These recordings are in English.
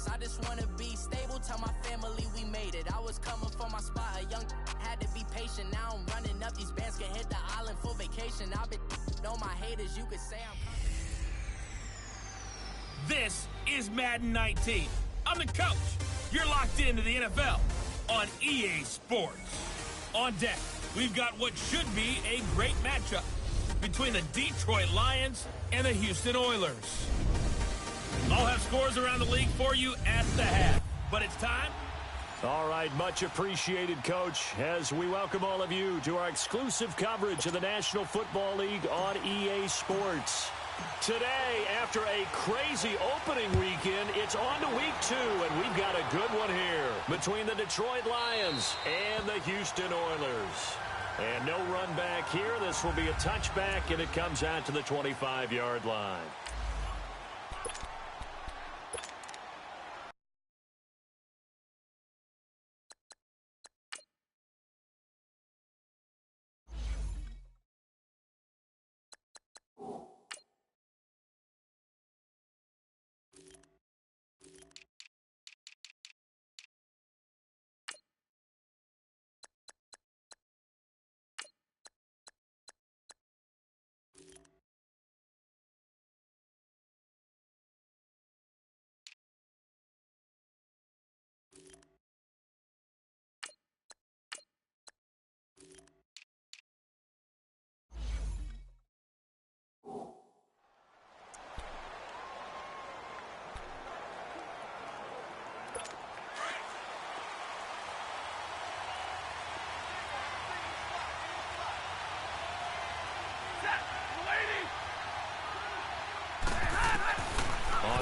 I just wanna be stable, tell my family we made it. I was coming for my spot, a young had to be patient. Now I'm running up these bands, can hit the island for vacation. I've been on my haters, you could say I'm coming. This is Madden 19. I'm the coach. You're locked into the NFL on EA Sports. On deck, we've got what should be a great matchup between the Detroit Lions and the Houston Oilers. I'll have scores around the league for you at the half. But it's time. All right, much appreciated, Coach, as we welcome all of you to our exclusive coverage of the National Football League on EA Sports. Today, after a crazy opening weekend, it's on to week 2, and we've got a good one here between the Detroit Lions and the Houston Oilers. And no run back here. This will be a touchback, and it comes out to the 25-yard line.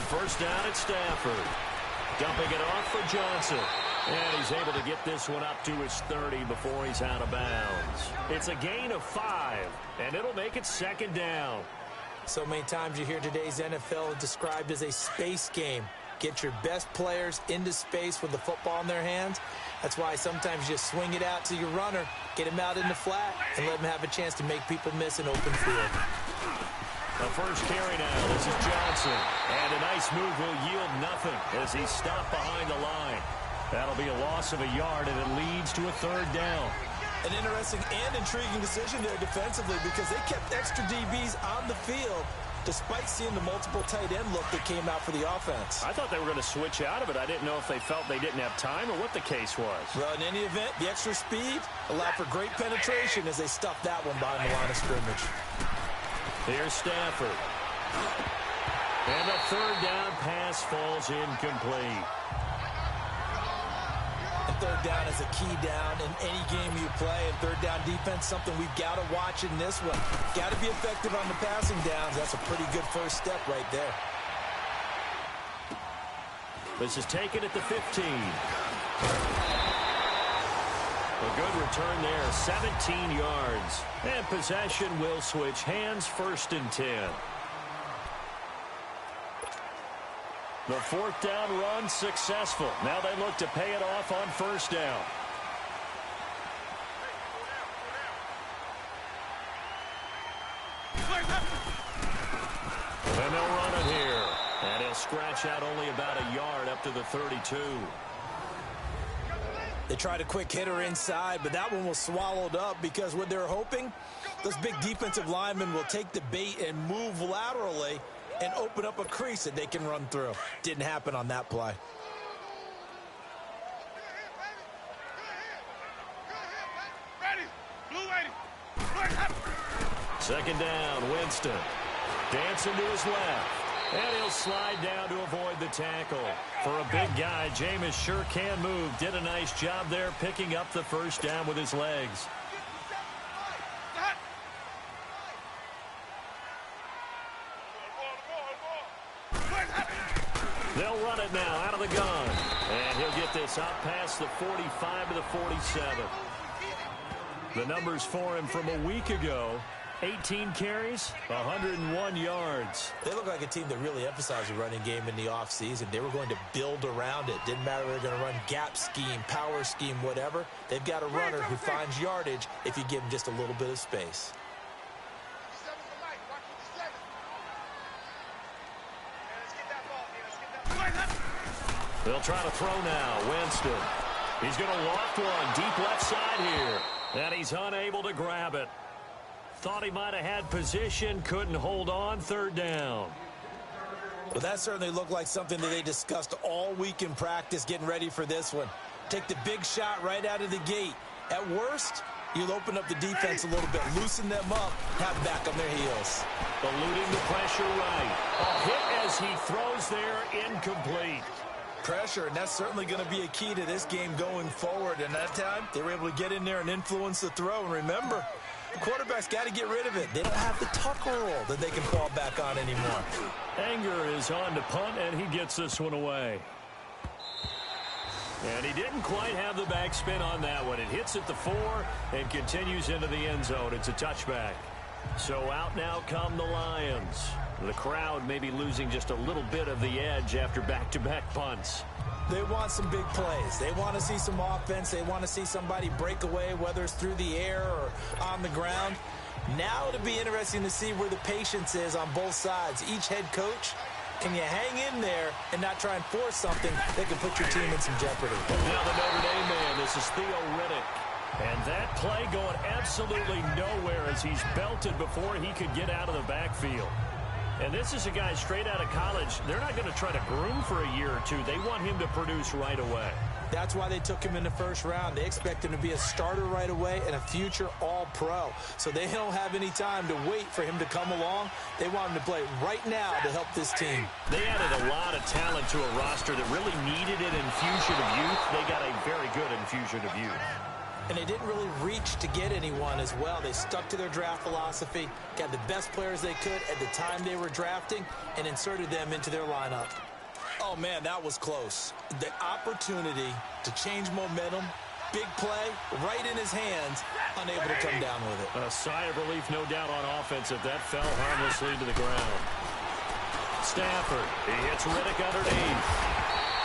First down at Stafford. Dumping it off for Johnson. And he's able to get this one up to his 30 before he's out of bounds. It's a gain of 5, and it'll make it second down. So many times you hear today's NFL described as a space game. Get your best players into space with the football in their hands. That's why sometimes you swing it out to your runner, get him out in the flat, and let him have a chance to make people miss an open field. The first carry now. This is Johnson. And a nice move will yield nothing as he's stopped behind the line. That'll be a loss of a yard, and it leads to a third down. An interesting and intriguing decision there defensively because they kept extra DBs on the field despite seeing the multiple tight end look that came out for the offense. I thought they were going to switch out of it. I didn't know if they felt they didn't have time or what the case was. Well, in any event, the extra speed allowed for great penetration as they stuffed that one behind the line of scrimmage. Here's Stafford. And the third down pass falls incomplete. And third down is a key down in any game you play. And third down defense, something we've got to watch in this one. Got to be effective on the passing downs. That's a pretty good first step right there. This is taken at the 15. A good return there, 17 yards. And possession will switch hands, 1st and 10. The fourth down run successful. Now they look to pay it off on first down. And they'll run it here. And he'll scratch out only about a yard up to the 32. They tried a quick hitter inside, but that one was swallowed up because what they're hoping, those big defensive linemen will take the bait and move laterally and open up a crease that they can run through. Didn't happen on that play. Second down, Winston. Dancing to his left. And he'll slide down to avoid the tackle. For a big guy, Jameis sure can move. Did a nice job there picking up the first down with his legs. They'll run it now out of the gun. And he'll get this out past the 45 to the 47. The numbers for him from a week ago. 18 carries, 101 yards. They look like a team that really emphasized the running game in the offseason. They were going to build around it. Didn't matter if they're going to run gap scheme, power scheme, whatever. They've got a runner who finds yardage if you give him just a little bit of space. They'll try to throw now. Winston. He's going to loft one deep left side here. And he's unable to grab it. Thought he might have had position. Couldn't hold on. Third down. Well, that certainly looked like something that they discussed all week in practice getting ready for this one. Take the big shot right out of the gate. At worst, you'll open up the defense a little bit, loosen them up, have back on their heels. Eluding the pressure right. A hit as he throws there, incomplete. Pressure, and that's certainly going to be a key to this game going forward. And that time, they were able to get in there and influence the throw. And remember, the quarterback's got to get rid of it. They don't have the tucker roll that they can fall back on anymore. Anger is on to punt, and he gets this one away. And he didn't quite have the backspin on that one. It hits at the 4 and continues into the end zone. It's a touchback. So out now come the Lions. The crowd may be losing just a little bit of the edge after back-to-back punts. They want some big plays. They want to see some offense. They want to see somebody break away, whether it's through the air or on the ground. Now it'll be interesting to see where the patience is on both sides. Each head coach, can you hang in there and not try and force something that can put your team in some jeopardy? Now the Notre Dame man, this is Theo Riddick. And that play going absolutely nowhere as he's belted before he could get out of the backfield. And this is a guy straight out of college. They're not going to try to groom for a year or two. They want him to produce right away. That's why they took him in the first round. They expect him to be a starter right away and a future all-pro. So they don't have any time to wait for him to come along. They want him to play right now to help this team. They added a lot of talent to a roster that really needed an infusion of youth. They got a very good infusion of youth. And they didn't really reach to get anyone as well. They stuck to their draft philosophy, got the best players they could at the time they were drafting, and inserted them into their lineup. Oh, man, that was close. The opportunity to change momentum, big play, right in his hands, unable to come down with it. A sigh of relief, no doubt, on offense if that fell harmlessly to the ground. Stafford, he hits Riddick underneath.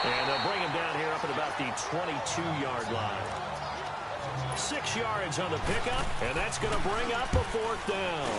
And they'll bring him down here up at about the 22-yard line. 6 yards on the pickup, and that's going to bring up a 4th down.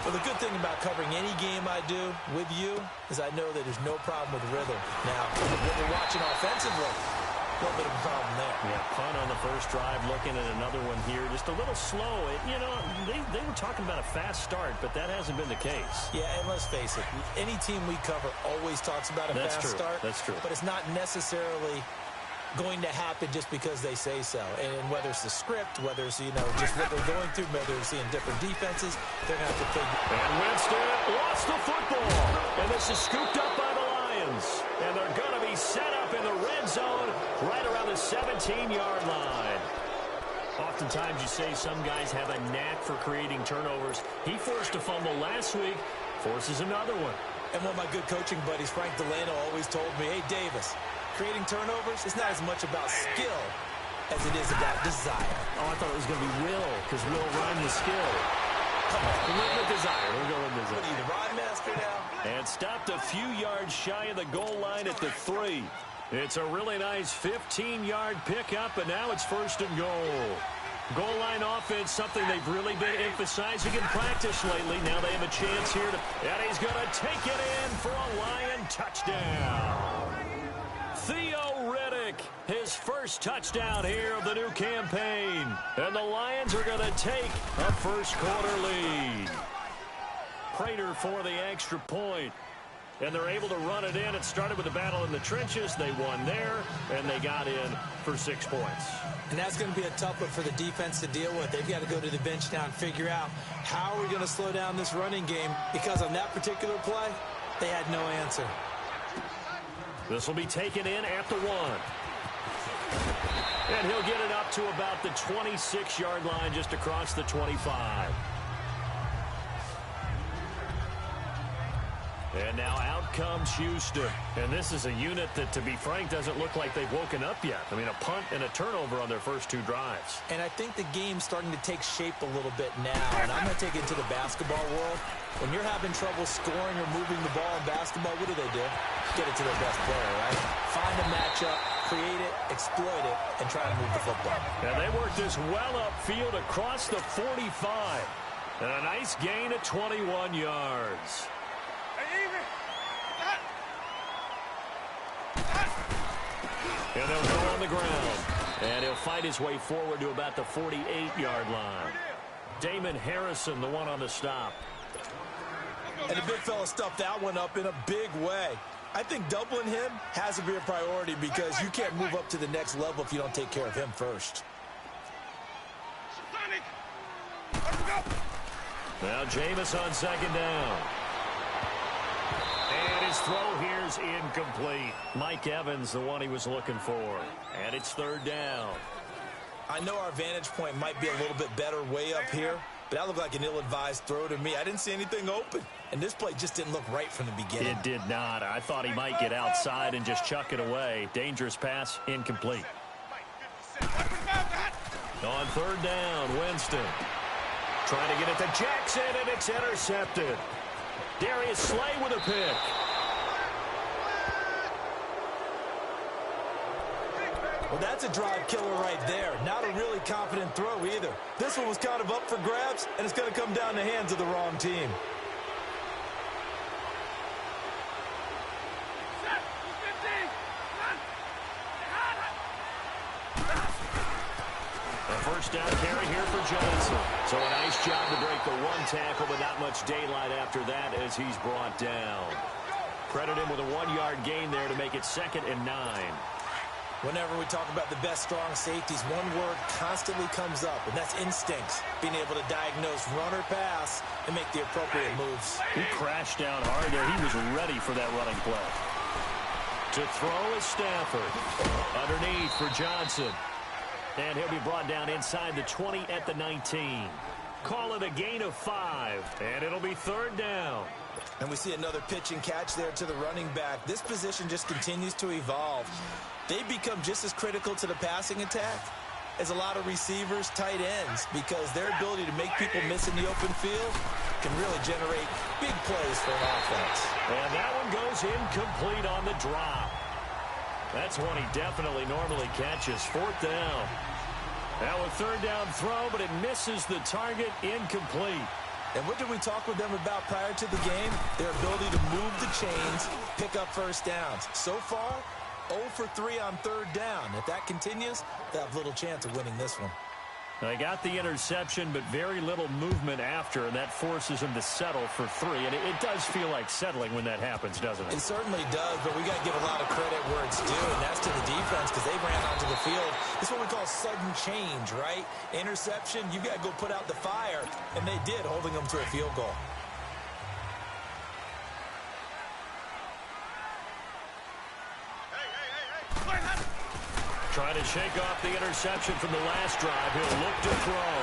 Well, the good thing about covering any game I do with you is I know that there's no problem with rhythm. Now, when we're watching offensively, a little bit of a problem there. Yeah, punt on the first drive, looking at another one here. Just a little slow. They were talking about a fast start, but that hasn't been the case. Yeah, and let's face it, any team we cover always talks about a fast start. That's true. But it's not necessarily going to happen just because they say so. And whether it's the script, whether it's, just what they're going through, whether it's seeing different defenses, they're going to have to figure. And Winston lost the football. And this is scooped up by the Lions. And they're going to be set up in the red zone right around the 17-yard line. Oftentimes you say some guys have a knack for creating turnovers. He forced a fumble last week, forces another one. And one of my good coaching buddies, Frank Delano, always told me, hey, Davis, creating turnovers is not as much about skill as it is about desire. Oh, I thought it was going to be will, because will rhyme with skill. Come on. With desire. We'll go with desire. What are you, the rhyme master now? And stopped a few yards shy of the goal line at the 3. It's a really nice 15-yard pickup, and now it's 1st and goal. Goal line offense, something they've really been emphasizing in practice lately. Now they have a chance here and he's going to take it in for a Lion touchdown. Theo Riddick, his first touchdown here of the new campaign. And the Lions are going to take a first-quarter lead. Prater for the extra point. And they're able to run it in. It started with a battle in the trenches. They won there, and they got in for 6 points. And that's going to be a tough one for the defense to deal with. They've got to go to the bench now and figure out how are we going to slow down this running game, because on that particular play, they had no answer. This will be taken in at the 1. And he'll get it up to about the 26-yard line, just across the 25. And now out comes Houston. And this is a unit that, to be frank, doesn't look like they've woken up yet. I mean, a punt and a turnover on their first 2 drives. And I think the game's starting to take shape a little bit now. And I'm going to take it to the basketball world. When you're having trouble scoring or moving the ball in basketball, what do? Get it to their best player, right? Find a matchup, create it, exploit it, and try to move the football. And they work this well upfield across the 45. And a nice gain of 21 yards. And they'll go on the ground. And he'll fight his way forward to about the 48-yard line. Damon Harrison, the one on the stop. And the big fella stuffed that one up in a big way. I think doubling him has to be a priority because you can't move up to the next level if you don't take care of him first. Now Jameis on second down. And his throw here's incomplete. Mike Evans, the one he was looking for. And it's third down. I know our vantage point might be a little bit better way up here, but that looked like an ill-advised throw to me. I didn't see anything open, and this play just didn't look right from the beginning. It did not. I thought he might get outside and just chuck it away. Dangerous pass, incomplete. On third down, Winston. Trying to get it to Jackson, and it's intercepted. Darius Slay with a pick. Well, that's a drive killer right there. Not a really confident throw either. This one was kind of up for grabs, and it's going to come down the hands of the wrong team. A first down carry here for Johnson. So a nice job to break the one tackle, but not much daylight after that as he's brought down. Credit him with a 1-yard gain there to make it 2nd and 9. Whenever we talk about the best strong safeties, one word constantly comes up, and that's instincts. Being able to diagnose run or pass and make the appropriate moves. He crashed down hard there. He was ready for that running play. To throw is Stafford. Underneath for Johnson. And he'll be brought down inside the 20 at the 19. Call it a gain of 5, and it'll be third down. And we see another pitch and catch there to the running back. This position just continues to evolve. They become just as critical to the passing attack as a lot of receivers, tight ends, because their ability to make people miss in the open field can really generate big plays for an offense. And that one goes incomplete on the drop. That's one he definitely normally catches. Fourth down. Now a third down throw, but it misses the target, incomplete. And what did we talk with them about prior to the game? Their ability to move the chains, pick up first downs. So far, 0 for 3 on third down. If that continues, they'll have little chance of winning this one. They got the interception, but very little movement after, and that forces them to settle for 3. And it does feel like settling when that happens, doesn't it? It certainly does, but we got to give a lot of credit where it's due, and that's to the defense because they ran onto the field. It's what we call sudden change, right? Interception, you got to go put out the fire, and they did, holding them to a field goal. Trying to shake off the interception from the last drive. He'll look to throw.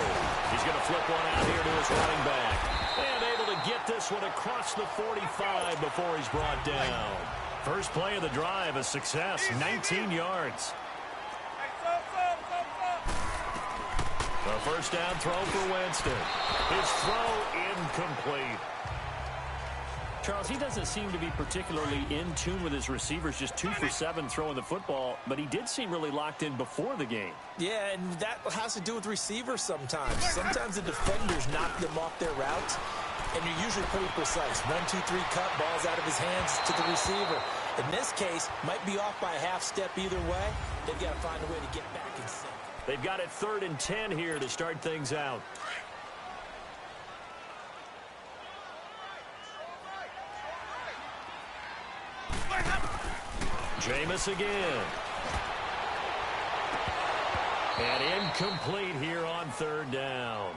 He's going to flip one out here to his running back. And able to get this one across the 45 before he's brought down. First play of the drive, a success, 19 yards. A first down throw for Winston. His throw incomplete. Charles, he doesn't seem to be particularly in tune with his receivers, just 2 for 7 throwing the football, but he did seem really locked in before the game. Yeah, and that has to do with receivers sometimes. Sometimes the defenders knock them off their routes, and you're usually pretty precise. 1, 2, 3 cut, balls out of his hands to the receiver. In this case, might be off by a half step either way. They've got to find a way to get back in sync. They've got it 3rd and 10 here to start things out. Jameis again. And incomplete here on 3rd down.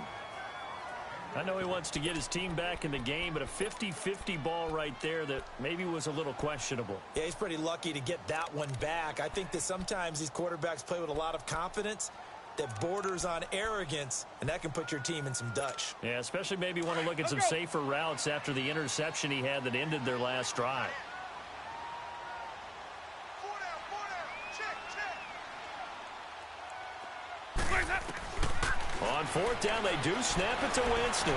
I know he wants to get his team back in the game, but a 50-50 ball right there that maybe was a little questionable. Yeah, he's pretty lucky to get that one back. I think that sometimes these quarterbacks play with a lot of confidence that borders on arrogance, and that can put your team in some Dutch. Yeah, especially maybe want to look at some safer routes after the interception he had that ended their last drive. On 4th down, they do snap it to Winston.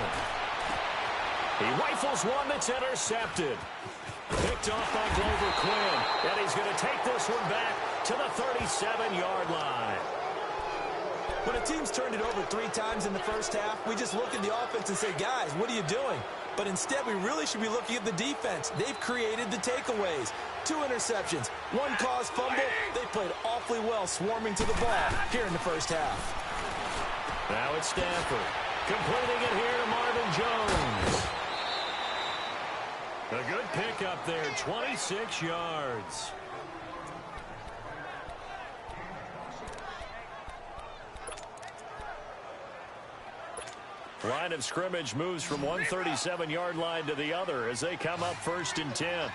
He rifles one that's intercepted. Picked off by Glover Quinn. And he's going to take this one back to the 37-yard line. When a team's turned it over 3 times in the first half, we just look at the offense and say, guys, what are you doing? But instead, we really should be looking at the defense. They've created the takeaways. 2 interceptions, 1 caused fumble. They played awfully well swarming to the ball here in the first half. Now it's Stafford. Completing it here to Marvin Jones. A good pickup there, 26 yards. Line of scrimmage moves from one 37-yard line to the other as they come up 1st and 10.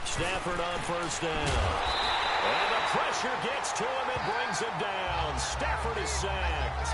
Stafford on 1st down. And the pressure gets to him and brings him down. Stafford is sacked.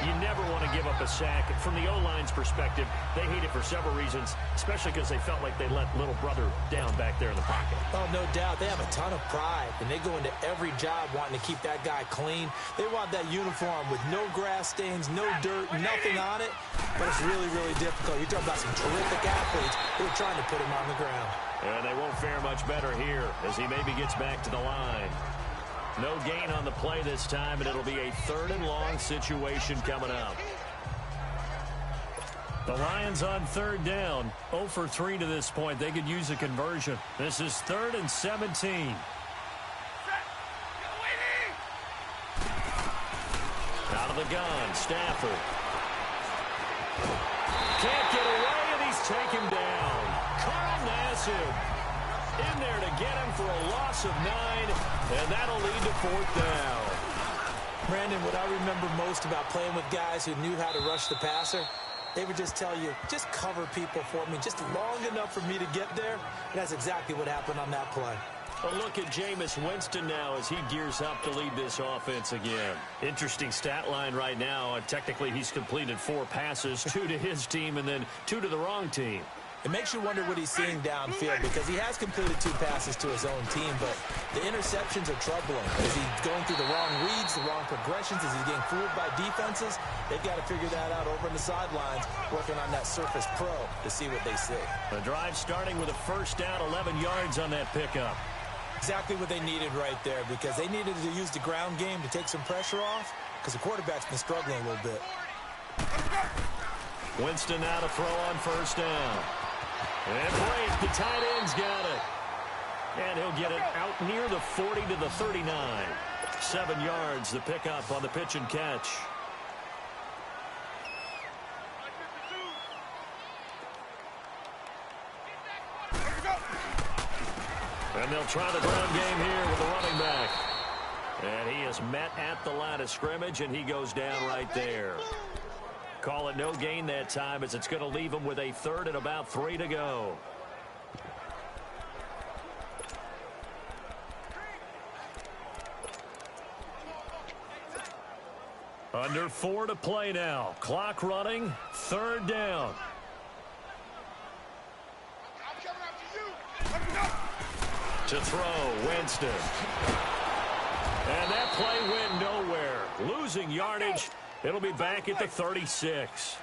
You never want to give up a sack. From the O-line's perspective, they hate it for several reasons, especially because they felt like they let little brother down back there in the pocket. Oh, no doubt. They have a ton of pride, and they go into every job wanting to keep that guy clean. They want that uniform with no grass stains, no dirt, nothing on it. But it's really, really difficult. You're talking about some terrific athletes who are trying to put him on the ground. And they won't fare much better here as he maybe gets back to the line. No gain on the play this time, and it'll be a 3rd and long situation coming up. The Lions on 3rd down. 0 for 3 to this point. They could use a conversion. This is 3rd and 17. Out of the gun, Stafford. Can't get away, and he's taken down. Carl Nassib in there to get him for a loss of 9, and that'll lead to 4th down. Brandon, what I remember most about playing with guys who knew how to rush the passer, they would just tell you, just cover people for me, just long enough for me to get there. And that's exactly what happened on that play. A look at Jameis Winston now as he gears up to lead this offense again. Interesting stat line right now. Technically, he's completed 4 passes, 2 to his team and then 2 to the wrong team. It makes you wonder what he's seeing downfield because he has completed 2 passes to his own team, but the interceptions are troubling. Is he going through the wrong reads, the wrong progressions? Is he getting fooled by defenses? They've got to figure that out over on the sidelines, working on that Surface Pro to see what they see. The drive starting with a 1st down, 11 yards on that pickup. Exactly what they needed right there because they needed to use the ground game to take some pressure off because the quarterback's been struggling a little bit. Winston now to throw on 1st down. And Blake, the tight end's got it. And he'll get it out near the 40 to the 39. 7 yards, the pickup on the pitch and catch. And they'll try the ground game here with the running back. And he is met at the line of scrimmage, and he goes down right there. Call it no gain that time as it's going to leave him with a 3rd and about 3 to go. Under 4 to play now. Clock running. 3rd down. To throw, Winston. And that play went nowhere. Losing yardage. It'll be back at the 36.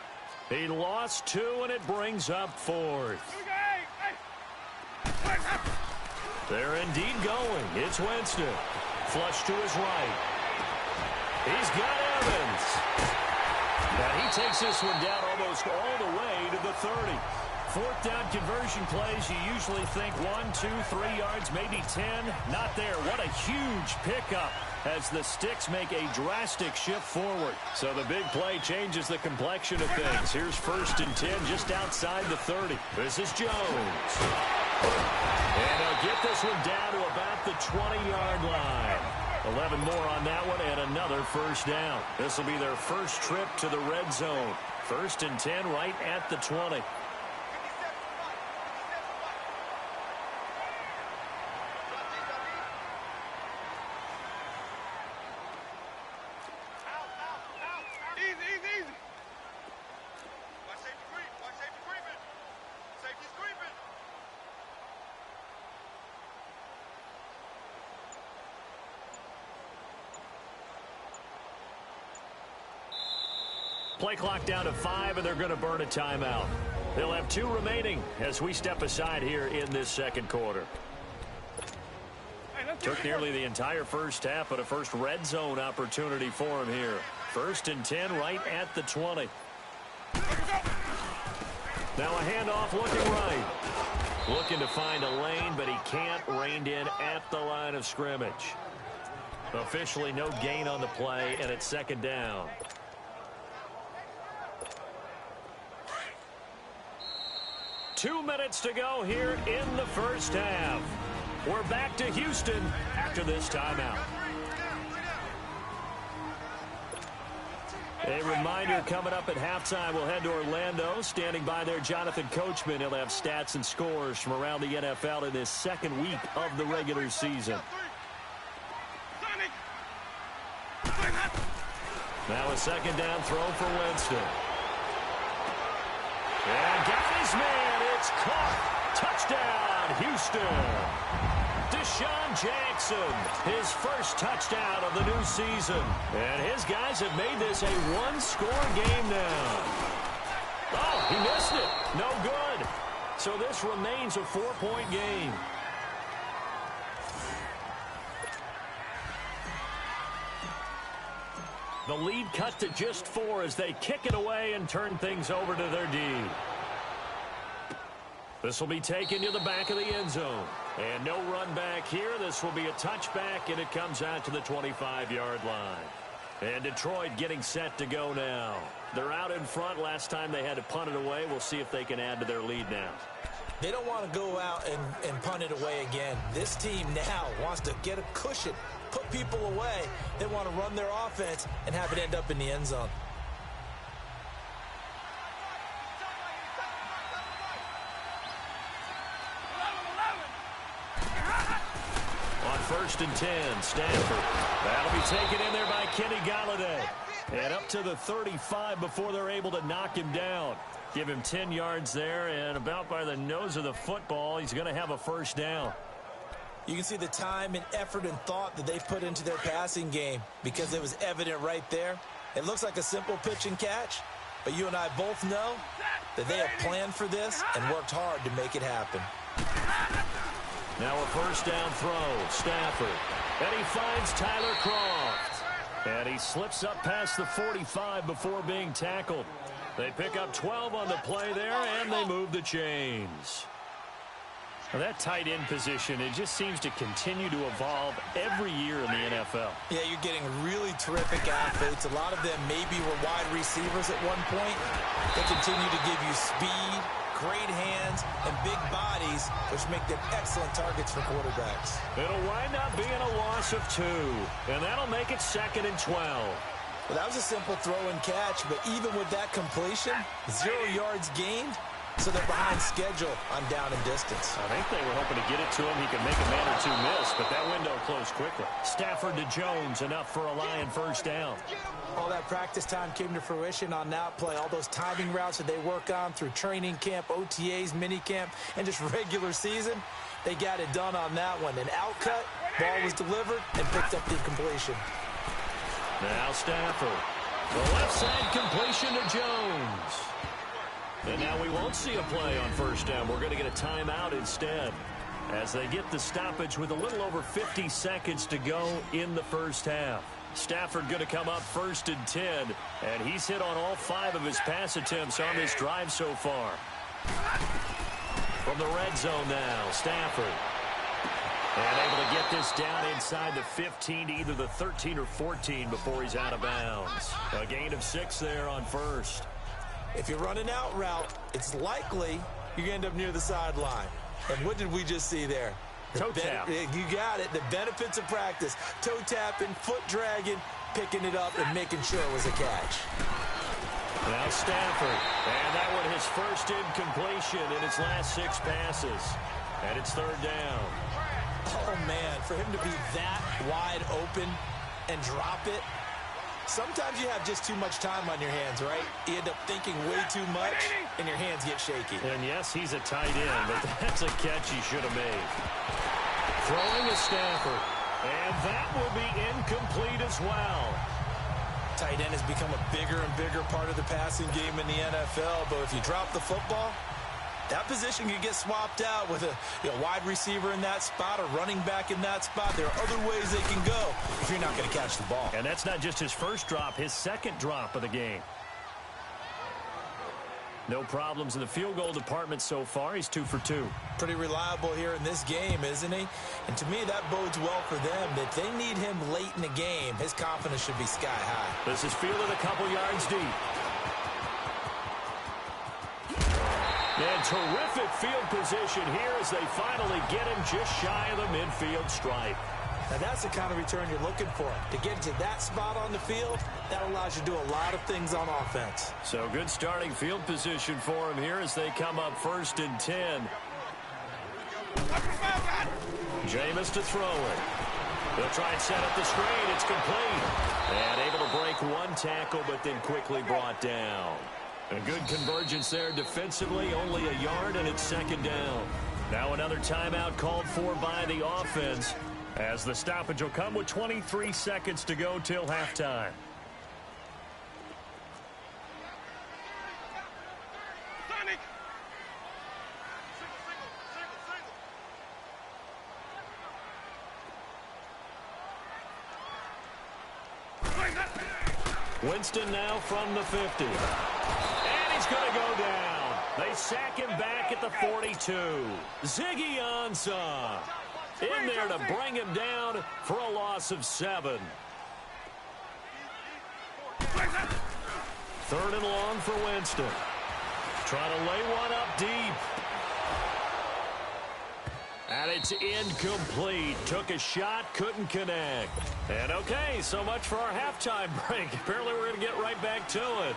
He lost 2, and it brings up 4th. They're indeed going. It's Winston. Flush to his right. He's got Evans. And he takes this one down almost all the way to the 30. 4th down conversion plays, you usually think 1, 2, 3 yards, maybe 10. Not there. What a huge pickup as the sticks make a drastic shift forward. So the big play changes the complexion of things. Here's 1st and 10 just outside the 30. This is Jones. And they'll get this one down to about the 20-yard line. 11 more on that one and another 1st down. This will be their first trip to the red zone. 1st and 10 right at the 20. Play clock down to 5, and they're going to burn a timeout. They'll have 2 remaining as we step aside here in this 2nd quarter. Hey, Took nearly the entire first half, but a first red zone opportunity for him here. 1st and 10 right at the 20. Now a handoff looking right. Looking to find a lane, but he can't. Reined in at the line of scrimmage. Officially no gain on the play, and it's 2nd down. Two minutes to go here in the first half. We're back to Houston after this timeout. A reminder coming up at halftime, we'll head to Orlando. Standing by there, Jonathan Coachman. He'll have stats and scores from around the NFL in this 2nd week of the regular season. Now a 2nd down throw for Winston. And got his man. It's caught. Touchdown, Houston. Deshaun Jackson, his first touchdown of the new season. And his guys have made this a one-score game now. Oh, he missed it. No good. So this remains a 4-point game. The lead cut to just 4 as they kick it away and turn things over to their D. This will be taken to the back of the end zone. And no run back here. This will be a touchback, and it comes out to the 25-yard line. And Detroit getting set to go now. They're out in front. Last time they had to punt it away. We'll see if they can add to their lead now. They don't want to go out and punt it away again. This team now wants to get a cushion, put people away. They want to run their offense and have it end up in the end zone. On 1st and 10, Stanford. That'll be taken in there by Kenny Golladay. And up to the 35 before they're able to knock him down. Give him 10 yards there, and about by the nose of the football, he's going to have a first down. You can see the time and effort and thought that they put into their passing game because it was evident right there. It looks like a simple pitch and catch, but you and I both know that they have planned for this and worked hard to make it happen. Now a first down throw, Stafford. And he finds Tyler Kroft. And he slips up past the 45 before being tackled. They pick up 12 on the play there, and they move the chains. Now that tight end position, it just seems to continue to evolve every year in the NFL. Yeah, you're getting really terrific athletes. A lot of them maybe were wide receivers at one point. They continue to give you speed, great hands, and big bodies, which make them excellent targets for quarterbacks. It'll wind up being a loss of 2, and that'll make it 2nd and 12. Well, that was a simple throw and catch, but even with that completion, 0 yards gained, so they're behind schedule on down and distance. I think they were hoping to get it to him. He could make a man or 2 miss, but that window closed quickly. Stafford to Jones, enough for a Lion first down. All that practice time came to fruition on that play. All those timing routes that they work on through training camp, OTAs, minicamp, and just regular season, they got it done on that one. An outcut, ball was delivered, and picked up the completion. Now Stafford. The left side completion to Jones. And now we won't see a play on first down. We're going to get a timeout instead as they get the stoppage with a little over 50 seconds to go in the first half. Stafford going to come up 1st and 10, and he's hit on all 5 of his pass attempts on this drive so far. From the red zone now, Stafford. And able to get this down inside the 15 to either the 13 or 14 before he's out of bounds. A gain of 6 there on first. If you run an out route, it's likely you're going to end up near the sideline. And what did we just see there? Toe tap. You got it. The benefits of practice. Toe tapping, foot dragging, picking it up, and making sure it was a catch. Now Stafford. And that one his first incompletion in his last 6 passes. And it's 3rd down. Oh, man, for him to be that wide open and drop it. Sometimes you have just too much time on your hands, right? You end up thinking way too much, and your hands get shaky. And yes, he's a tight end, but that's a catch he should have made. Throwing to Stafford, and that will be incomplete as well. Tight end has become a bigger and bigger part of the passing game in the NFL, but if you drop the football, That position can get swapped out with a wide receiver in that spot, a running back in that spot. There are other ways they can go if you're not going to catch the ball. And that's not just his first drop, his second drop of the game. No problems in the field goal department so far. He's 2 for 2. Pretty reliable here in this game, isn't he? And to me, that bodes well for them. If they need him late in the game, his confidence should be sky high. This is fielded a couple yards deep. And terrific field position here as they finally get him just shy of the midfield stripe. Now, that's the kind of return you're looking for. To get to that spot on the field, that allows you to do a lot of things on offense. So good starting field position for him here as they come up 1st and 10. Jameis to throw it. They'll try and set up the screen. It's complete. And able to break one tackle, but then quickly brought down. A good convergence there defensively, only a yard, and it's 2nd down. Now another timeout called for by the offense, as the stoppage will come with 23 seconds to go till halftime. Winston now from the 50. And he's going to go down. They sack him back at the 42. Ziggy Ansah in there to bring him down for a loss of 7. 3rd and long for Winston. Trying to lay one up deep. And it's incomplete. Took a shot, couldn't connect. And okay, so much for our halftime break. Apparently we're going to get right back to it.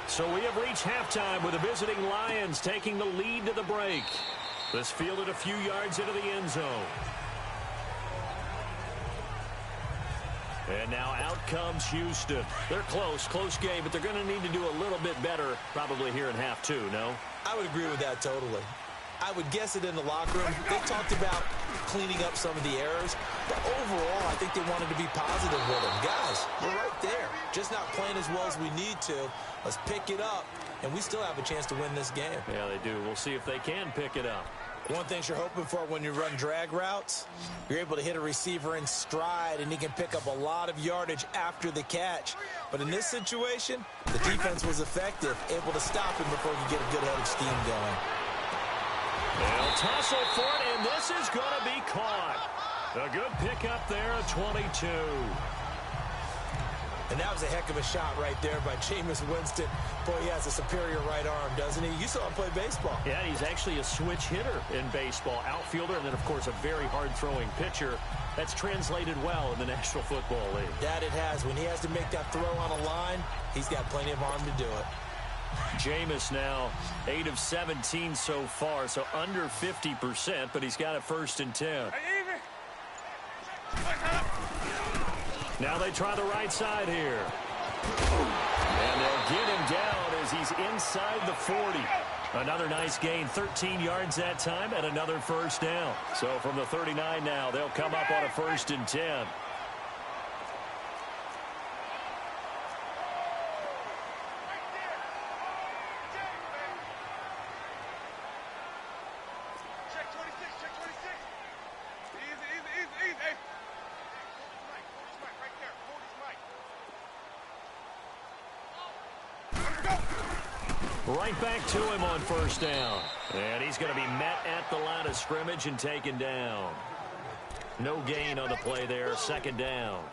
So we have reached halftime with the visiting Lions taking the lead to the break. This fielded a few yards into the end zone. And now out comes Houston. They're close game, but they're going to need to do a little bit better probably here in half 2, no? I would agree with that totally. I would guess it in the locker room. They talked about cleaning up some of the errors, but overall, I think they wanted to be positive with them. Guys, we're right there. Just not playing as well as we need to. Let's pick it up, and we still have a chance to win this game. Yeah, they do. We'll see if they can pick it up. One thing you're hoping for when you run drag routes, you're able to hit a receiver in stride, and he can pick up a lot of yardage after the catch. But in this situation, the defense was effective, able to stop him before he could get a good head of steam going. They'll tussle for it, and this is going to be caught. A good pickup there at 22. And that was a heck of a shot right there by Jameis Winston. Boy, he has a superior right arm, doesn't he? You saw him play baseball. Yeah, he's actually a switch hitter in baseball. Outfielder, and then, of course, a very hard-throwing pitcher. That's translated well in the National Football League. That it has. When he has to make that throw on a line, he's got plenty of arm to do it. Jameis now 8 of 17 so far, so under 50%, but he's got it 1st and 10. Now they try the right side here. And they'll get him down as he's inside the 40. Another nice gain, 13 yards that time, and another 1st down. So from the 39 now, they'll come up on a 1st and 10. Right back to him on 1st down. And he's going to be met at the line of scrimmage and taken down. No gain on the play there. 2nd down.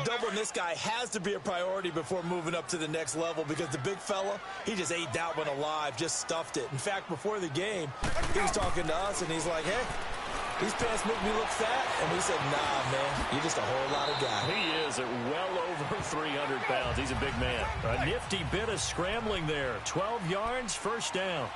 Doubling this guy has to be a priority before moving up to the next level, because the big fella, he just ate that one alive, just stuffed it. In fact, before the game, he was talking to us, and he's like, hey, these pants make me look fat. And we said, nah, man, you're just a whole lot of guy. He is at well over 300 pounds. He's a big man. A nifty bit of scrambling there. 12 yards, 1st down.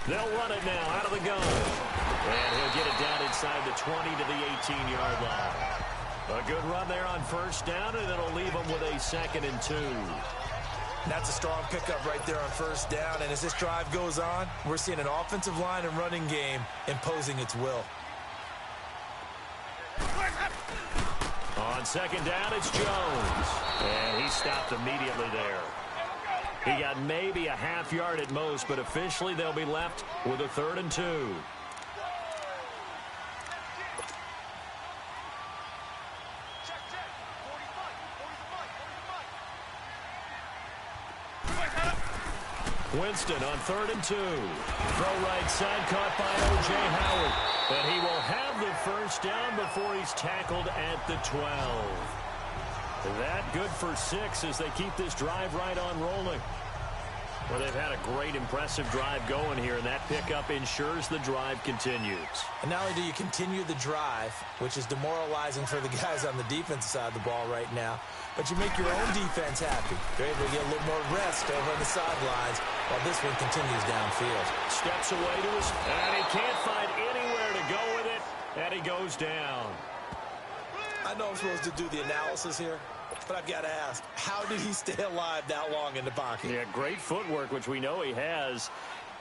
They'll run it now out of the gun. And he'll get it down inside the 20 to the 18-yard line. A good run there on 1st down, and it'll leave him with a 2nd and 2. That's a strong pickup right there on 1st down. And as this drive goes on, we're seeing an offensive line and running game imposing its will. second down, it's Jones. And he stopped immediately there. He got maybe a half yard at most, but officially they'll be left with a 3rd and 2. Winston on 3rd and 2. Throw right side, caught by O.J. Howard. But he will have the first down before he's tackled at the 12. That good for 6 as they keep this drive right on rolling. Well, they've had a great, impressive drive going here, and that pickup ensures the drive continues. And not only do you continue the drive, which is demoralizing for the guys on the defensive side of the ball right now, but you make your own defense happy. They're able to get a little more rest over on the sidelines while this one continues downfield. Steps away to his, and he can't find anywhere to go with it, and he goes down. I know I'm supposed to do the analysis here, but I've got to ask, how did he stay alive that long in the pocket? Yeah, great footwork, which we know he has.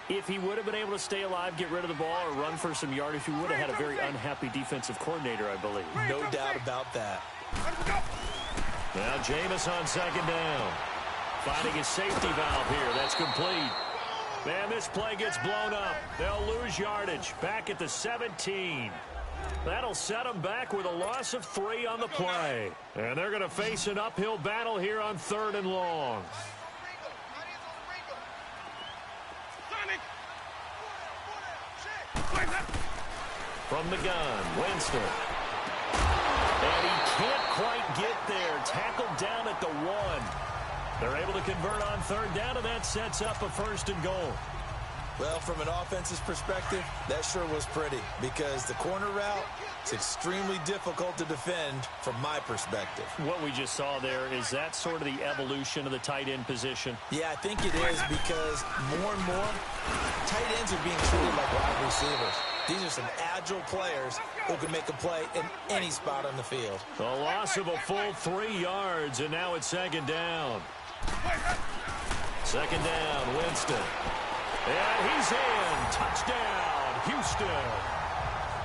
If he would have been able to stay alive, get rid of the ball, or run for some yardage, he would have had a very unhappy defensive coordinator, I believe. No doubt about that. Now Jameis on second down. Finding his safety valve here. That's complete. Man, this play gets blown up. They'll lose yardage. Back at the 17. That'll set them back with a loss of 3 on the play. And they're going to face an uphill battle here on 3rd and long. From the gun, Winston. And he can't quite get there. Tackled down at the 1. They're able to convert on 3rd down, and that sets up a 1st and goal. Well, from an offense's perspective, that sure was pretty because the corner route is extremely difficult to defend from my perspective. What we just saw there, is that sort of the evolution of the tight end position? Yeah, I think it is because more and more, tight ends are being treated like wide receivers. These are some agile players who can make a play in any spot on the field. A loss of a full 3 yards, and now it's 2nd down. 2nd down, Winston. And he's in. Touchdown, Houston.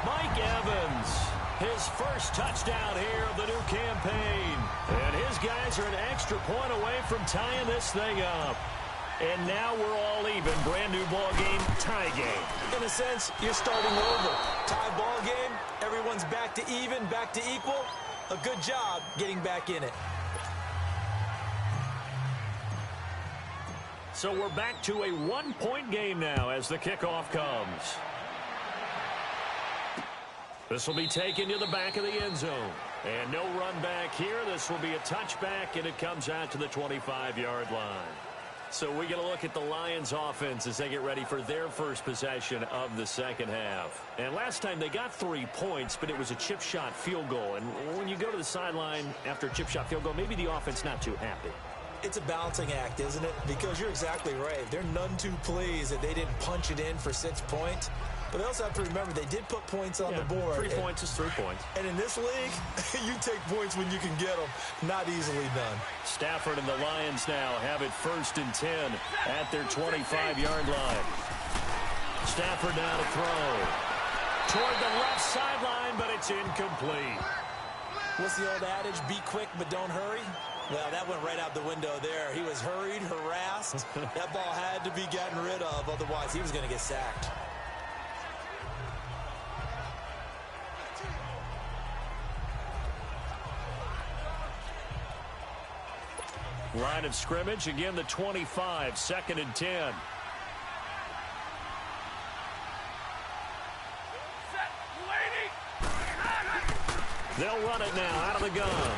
Mike Evans, his first touchdown here of the new campaign. And his guys are an extra point away from tying this thing up. And now we're all even. Brand new ball game, tie game. In a sense, you're starting over. Tie ball game, everyone's back to even, back to equal. A good job getting back in it. So we're back to a 1-point game now as the kickoff comes. This will be taken to the back of the end zone. And no run back here. This will be a touchback, and it comes out to the 25-yard line. So we get a look at the Lions offense as they get ready for their first possession of the second half. And last time they got 3 points, but it was a chip shot field goal. And when you go to the sideline after a chip shot field goal, maybe the offense not too happy. It's a balancing act, isn't it? Because you're exactly right. They're none too pleased that they didn't punch it in for 6 points. But they also have to remember they did put points on the board. 3 points is 3 points. And in this league, you take points when you can get them. Not easily done. Stafford and the Lions now have it 1st and 10 at their 25-yard line. Stafford now to throw. Toward the left sideline, but it's incomplete. What's the old adage? Be quick, but don't hurry. Well, that went right out the window there. He was hurried, harassed. That ball had to be gotten rid of. Otherwise, he was going to get sacked. Line of scrimmage, again the 25, 2nd and 10. They'll run it now out of the gun.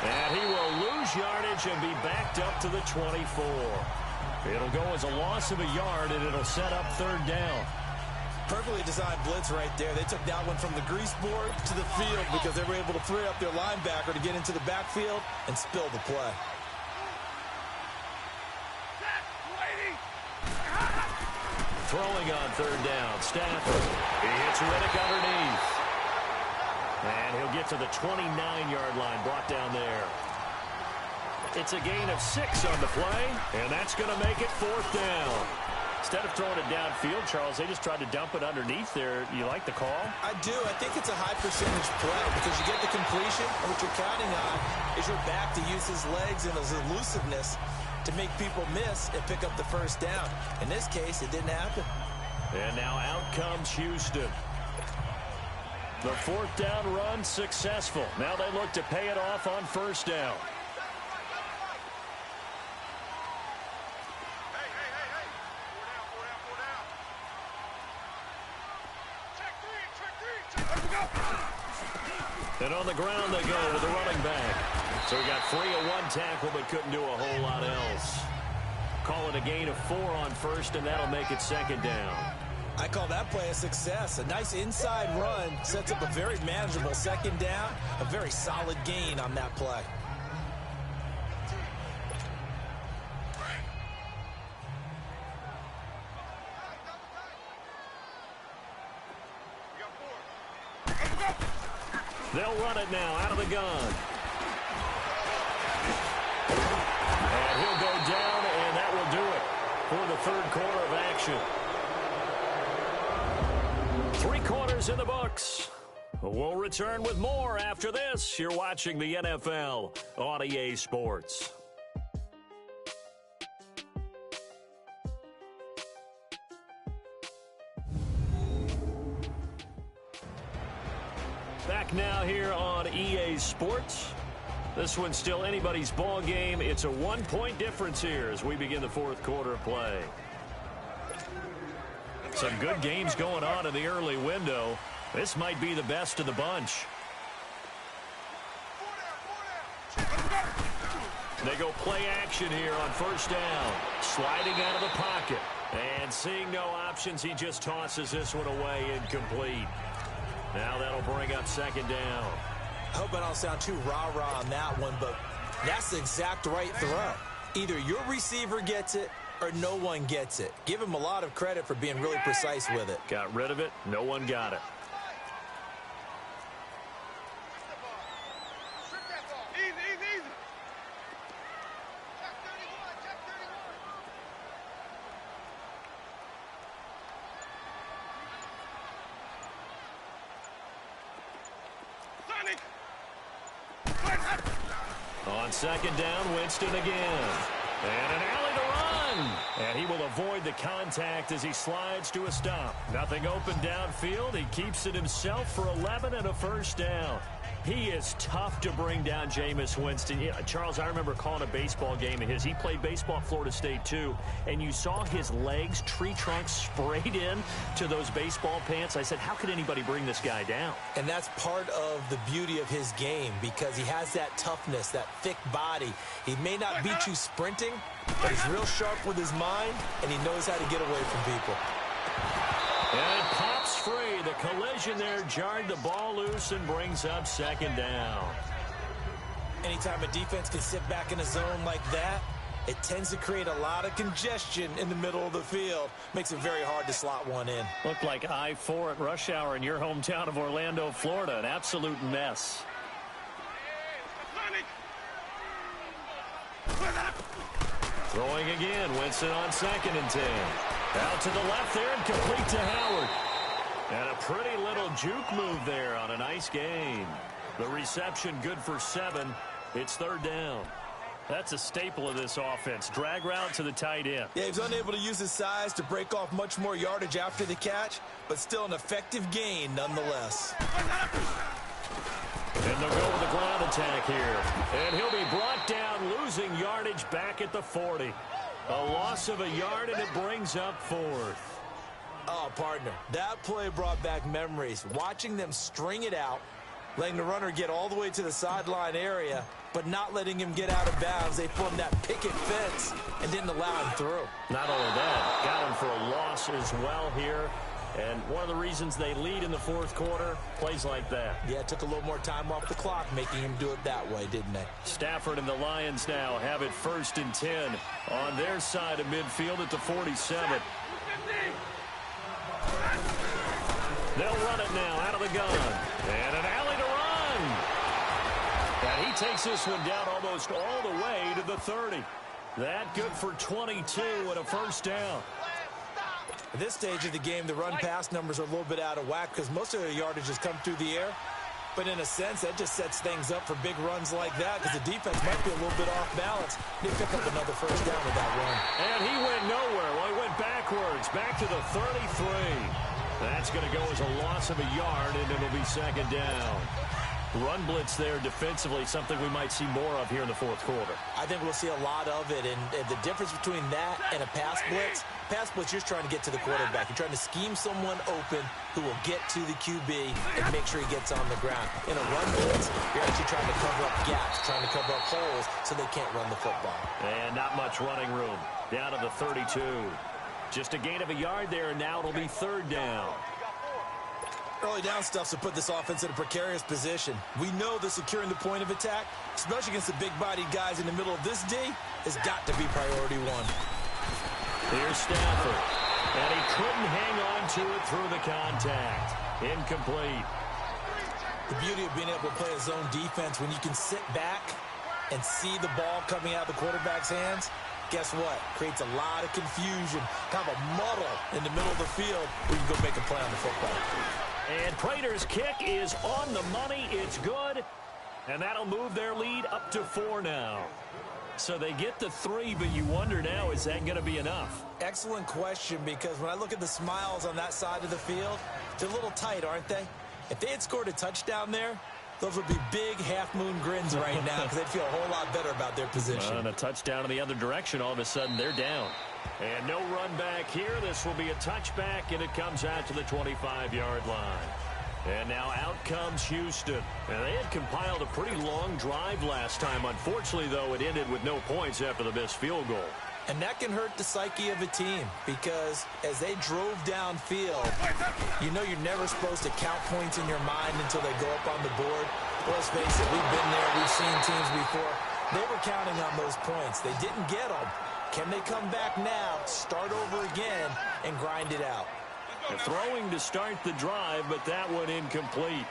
And he will lose yardage and be backed up to the 24. It'll go as a loss of a yard, and it'll set up 3rd down. Perfectly designed blitz right there. They took that one from the grease board to the field because they were able to free up their linebacker to get into the backfield and spill the play. Throwing on 3rd down, Stafford. He hits Riddick underneath. And he'll get to the 29-yard line, brought down there. It's a gain of 6 on the play, and that's going to make it 4th down. Instead of throwing it downfield, Charles, they just tried to dump it underneath there. You like the call? I do. I think it's a high percentage play because you get the completion, and what you're counting on is your back to use his legs and his elusiveness to make people miss and pick up the first down. In this case, it didn't happen. And now out comes Houston. The fourth down run successful. Now they look to pay it off on first down. And on the ground they go with the running back. So he got free of one tackle but couldn't do a whole lot else. Call it a gain of 4 on first, and that'll make it second down. I call that play a success. A nice inside run sets up a very manageable second down. A very solid gain on that play. They'll run it now out of the gun. And he'll go down, and that will do it for the third quarter of action. 3 quarters in the books. We'll return with more after this. You're watching the NFL on EA Sports. Back now here on EA Sports. This one's still anybody's ball game. It's a 1-point difference here as we begin the fourth quarter of play. Some good games going on in the early window. This might be the best of the bunch. They go play action here on first down. Sliding out of the pocket. And seeing no options, he just tosses this one away incomplete. Now that'll bring up second down. I hope I don't sound too rah-rah on that one, but that's the exact right throw. Either your receiver gets it or no one gets it. Give him a lot of credit for being really precise with it. Got rid of it. No one got it. On second down, Winston again. And an alley to run. And he will avoid the contact as he slides to a stop. Nothing open downfield. He keeps it himself for 11 and a first down. He is tough to bring down, Jameis Winston. Yeah, Charles, I remember calling a baseball game of his. He played baseball at Florida State, too. And you saw his legs, tree trunks sprayed in to those baseball pants. I said, how could anybody bring this guy down? And that's part of the beauty of his game because he has that toughness, that thick body. He may not beat you sprinting, but he's real sharp with his mind, and he knows how to get away from people. And it pops free. The collision there jarred the ball loose and brings up second down. Anytime a defense can sit back in a zone like that, it tends to create a lot of congestion in the middle of the field. Makes it very hard to slot one in. Looked like I-4 at rush hour in your hometown of Orlando, Florida. An absolute mess. Throwing again. Winston on 2nd and 10. Out to the left there and complete to Howard. And a pretty little juke move there on a nice gain. The reception good for 7. It's third down. That's a staple of this offense. Drag route to the tight end. Yeah, he was unable to use his size to break off much more yardage after the catch, but still an effective gain nonetheless. And they'll go with the ground attack here. And he'll be brought down, losing yardage back at the 40. A loss of a yard, and it brings up 4th. Oh, partner, that play brought back memories. Watching them string it out, letting the runner get all the way to the sideline area, but not letting him get out of bounds. They formed that picket fence and didn't allow him through. Not only that, got him for a loss as well here. And one of the reasons they lead in the fourth quarter, plays like that. Yeah, it took a little more time off the clock, making him do it that way, didn't they? Stafford and the Lions now have it 1st and 10 on their side of midfield at the 47. They'll run it now out of the gun. And an alley to run. And he takes this one down almost all the way to the 30. That good for 22 and a first down. At this stage of the game, the run-pass numbers are a little bit out of whack because most of their yardage has come through the air. But in a sense, that just sets things up for big runs like that because the defense might be a little bit off balance. They pick up another first down with that run. And he went nowhere. Well, he went backwards, back to the 33. That's going to go as a loss of a yard, and it'll be second down. Run blitz there defensively, something we might see more of here in the fourth quarter. I think we'll see a lot of it, and the difference between that and a pass blitz, you're just trying to get to the quarterback. You're trying to scheme someone open who will get to the QB and make sure he gets on the ground. In a run blitz, you're actually trying to cover up gaps, trying to cover up holes so they can't run the football. And not much running room. Down to the 32. Just a gain of a yard there, and now it'll be third down. Early down stuff to put this offense in a precarious position. We know that securing the point of attack, especially against the big-bodied guys in the middle of this D, has got to be priority one. Here's Stafford. And he couldn't hang on to it through the contact. Incomplete. The beauty of being able to play a zone defense when you can sit back and see the ball coming out of the quarterback's hands, guess what? Creates a lot of confusion, kind of a muddle in the middle of the field where you can go make a play on the football. And Prater's kick is on the money. It's good. And that'll move their lead up to 4 now. So they get the 3, but you wonder now, is that going to be enough? Excellent question, because when I look at the smiles on that side of the field, they're a little tight, aren't they? If they had scored a touchdown there, those would be big half-moon grins right now because they'd feel a whole lot better about their position. And a touchdown in the other direction, all of a sudden they're down. And no run back here. This will be a touchback, and it comes out to the 25-yard line. And now out comes Houston. And they had compiled a pretty long drive last time. Unfortunately, though, it ended with no points after the missed field goal. And that can hurt the psyche of a team because as they drove downfield, you know you're never supposed to count points in your mind until they go up on the board. Well, let's face it, we've been there. We've seen teams before. They were counting on those points. They didn't get them. Can they come back now, start over again, and grind it out? Throwing to start the drive, but that one incomplete.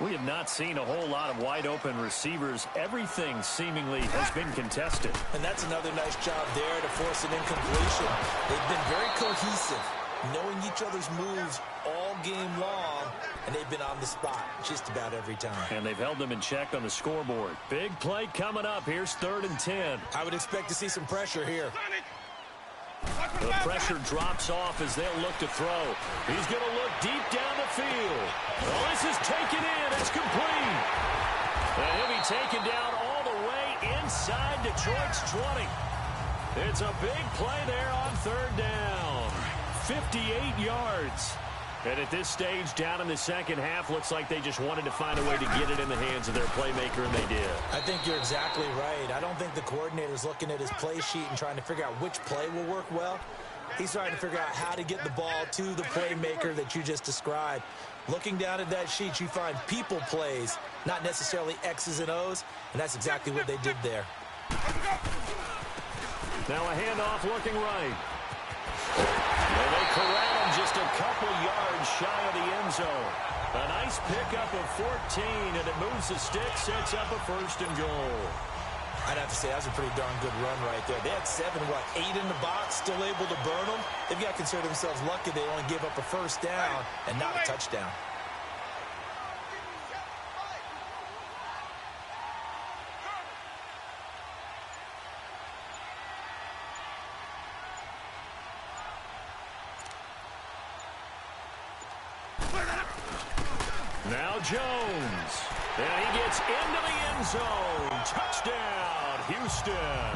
We have not seen a whole lot of wide-open receivers. Everything seemingly has been contested. And that's another nice job there to force an incompletion. They've been very cohesive, knowing each other's moves all game long, and they've been on the spot just about every time. And they've held them in check on the scoreboard. Big play coming up. Here's 3rd and 10. I would expect to see some pressure here. The pressure drops off as they'll look to throw. He's going to look deep down the field. Well, this is taken in. It's complete. And he'll be taken down all the way inside Detroit's 20. It's a big play there on 3rd down. 58 yards. And at this stage, down in the second half, looks like they just wanted to find a way to get it in the hands of their playmaker, and they did. I think you're exactly right. I don't think the coordinator's looking at his play sheet and trying to figure out which play will work well. He's trying to figure out how to get the ball to the playmaker that you just described. Looking down at that sheet, you find people plays, not necessarily X's and O's, and that's exactly what they did there. Now a handoff looking right. And they corral him just a couple yards shy of the end zone. A nice pickup of 14, and it moves the stick, sets up a 1st and goal. I'd have to say that was a pretty darn good run right there. They had 8 in the box, still able to burn them. They've got to consider themselves lucky they only gave up a 1st down and not a touchdown. Now Jones. And he gets into the end zone. Touchdown, Houston.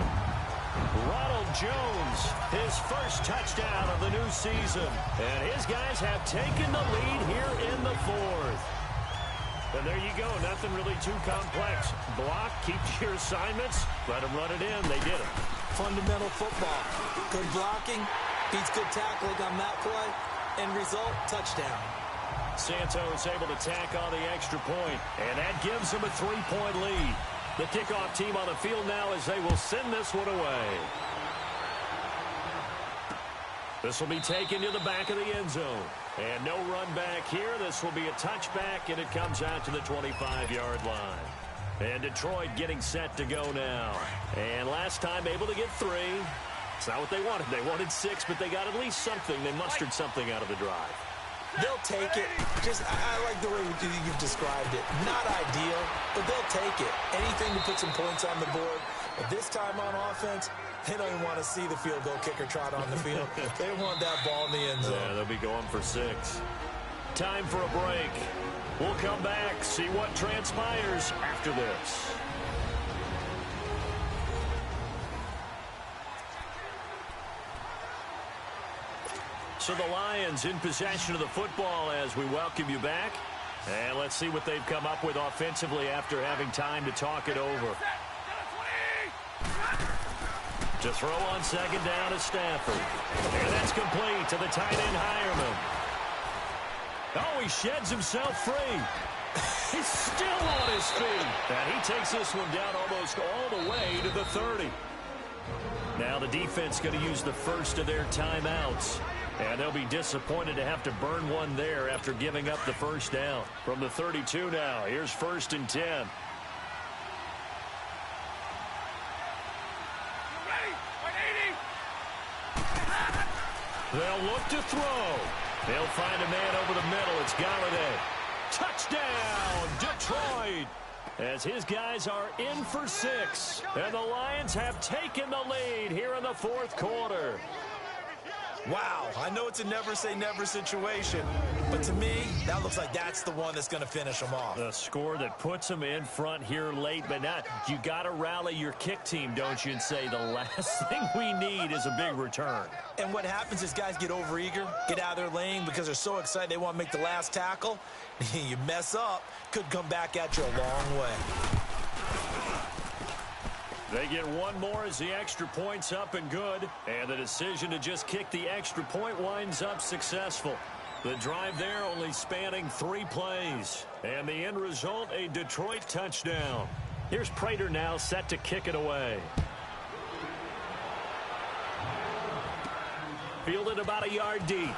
Ronald Jones, his first touchdown of the new season. And his guys have taken the lead here in the 4th. And there you go. Nothing really too complex. Block, keep your assignments, let them run it in. They did it. Fundamental football. Good blocking, beats good tackling on that play. End result, touchdown. Santos able to tack on the extra point, and that gives them a 3-point lead. The kickoff team on the field now as they will send this one away. This will be taken to the back of the end zone. And no run back here. This will be a touchback, and it comes out to the 25-yard line. And Detroit getting set to go now. And last time able to get 3. It's not what they wanted. They wanted 6, but they got at least something. They mustered something out of the drive. They'll take it. I like the way you've described it. Not ideal, but they'll take it. Anything to put some points on the board. But this time on offense, they don't even want to see the field goal kicker trot on the field. They want that ball in the end zone. Yeah, they'll be going for 6. Time for a break. We'll come back, see what transpires after this. So the Lions in possession of the football as we welcome you back. And let's see what they've come up with offensively after having time to talk it over. To throw on second down is Stafford. And that's complete to the tight end Hireman. Oh, he sheds himself free. He's still on his feet. And he takes this one down almost all the way to the 30. Now the defense going to use the first of their timeouts. And they'll be disappointed to have to burn one there after giving up the first down. From the 32 now, here's 1st and 10. They'll look to throw. They'll find a man over the middle. It's Galladay. Touchdown, Detroit. As his guys are in for 6. And the Lions have taken the lead here in the 4th quarter. Wow, I know it's a never-say-never situation, but to me, that looks like that's the one that's going to finish them off. The score that puts them in front here late, but not. You got to rally your kick team, don't you, and say the last thing we need is a big return. And what happens is guys get overeager, get out of their lane because they're so excited they want to make the last tackle. You mess up, could come back at you a long way. They get one more as the extra point's up and good. And the decision to just kick the extra point winds up successful. The drive there only spanning 3 plays. And the end result, a Detroit touchdown. Here's Prater now set to kick it away. Fielded about a yard deep.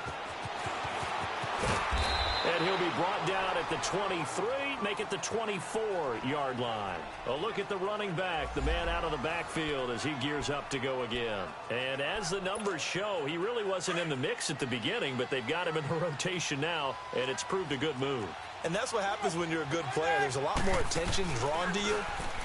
And he'll be brought down at the 23, make it the 24-yard line. A look at the running back, the man out of the backfield as he gears up to go again. And as the numbers show, he really wasn't in the mix at the beginning, but they've got him in the rotation now, and it's proved a good move. And that's what happens when you're a good player. There's a lot more attention drawn to you,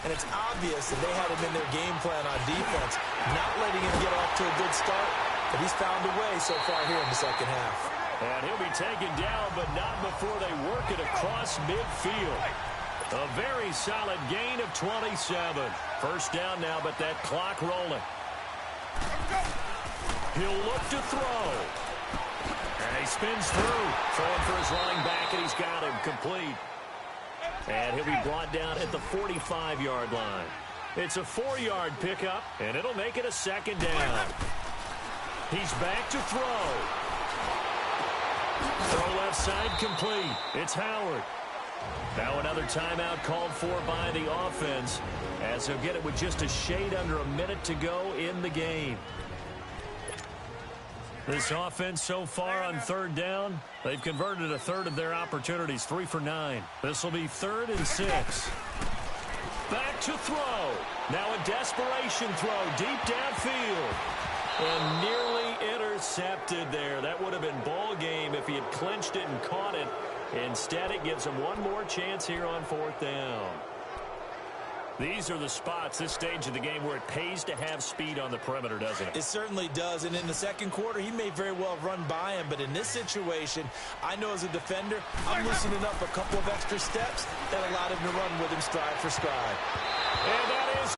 and it's obvious that they had him in their game plan on defense, not letting him get off to a good start, but he's found a way so far here in the second half. And he'll be taken down, but not before they work it across midfield. A very solid gain of 27. First down now, but that clock rolling. He'll look to throw. And he spins through. Throwing for his running back, and he's got him complete. And he'll be brought down at the 45-yard line. It's a 4-yard pickup, and it'll make it a second down. He's back to throw. Throw left side complete. It's Howard. Now another timeout called for by the offense as they'll get it with just a shade under a minute to go in the game. This offense so far on 3rd down, they've converted a third of their opportunities, 3 for 9. This will be 3rd and 6. Back to throw. Now a desperation throw deep downfield. And nearly intercepted there. That would have been ball game if he had clinched it and caught it. Instead, it gives him one more chance here on 4th down. These are the spots, this stage of the game, where it pays to have speed on the perimeter, doesn't it? It certainly does. And in the second quarter, he may very well run by him. But in this situation, I know as a defender, I'm loosening up a couple of extra steps that allowed him to run with him stride for stride. And that is